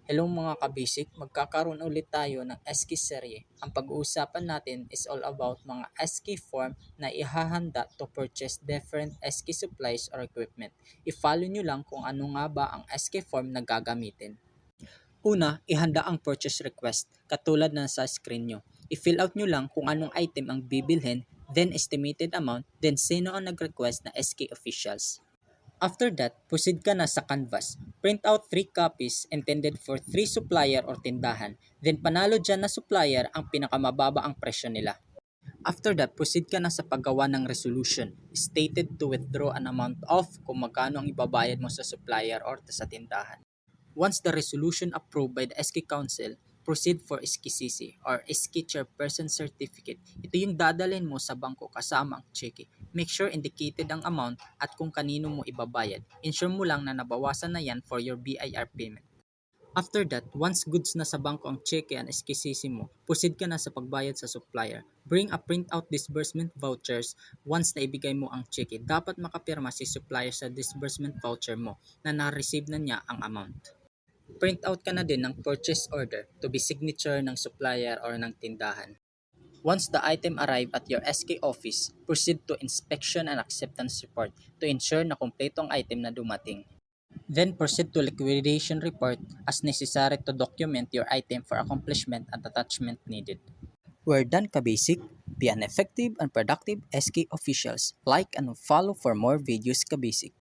Hello mga kabisik, magkakaroon ulit tayo ng SK serye. Ang pag-uusapan natin is all about mga SK form na ihahanda to purchase different SK supplies or equipment. I-follow nyo lang kung ano nga ba ang SK form na gagamitin. Una, ihanda ang purchase request katulad ng sa screen nyo. I-fill out nyo lang kung anong item ang bibilhin, then estimated amount, then sino ang nag-request na SK officials. After that, proceed ka na sa canvas. Print out 3 copies intended for 3 supplier or tindahan. Then panalo dyan na supplier ang pinakamababa ang presyo nila. After that, proceed ka na sa paggawa ng resolution. Stated to withdraw an amount of kung magkano ang ibabayad mo sa supplier or sa tindahan. Once the resolution approved by the SK Council, proceed for SKCC or SK Chairperson Certificate. Ito yung dadalhin mo sa bangko kasama ang cheque. Make sure indicated ang amount at kung kanino mo ibabayad. Ensure mo lang na nabawasan na yan for your BIR payment. After that, once goods na sa bangko ang cheque and SKCC mo, proceed ka na sa pagbayad sa supplier. Bring a printout disbursement vouchers once na ibigay mo ang cheque. Dapat makapirma si supplier sa disbursement voucher mo na na-receive na niya ang amount. Print out ka na din ng purchase order to be signature ng supplier or ng tindahan. Once the item arrive at your SK office, proceed to inspection and acceptance report to ensure na kumpleto ang item na dumating. Then proceed to liquidation report as necessary to document your item for accomplishment and attachment needed. We're done ka-basic. Be an effective and productive SK officials. Like and follow for more videos ka-basic.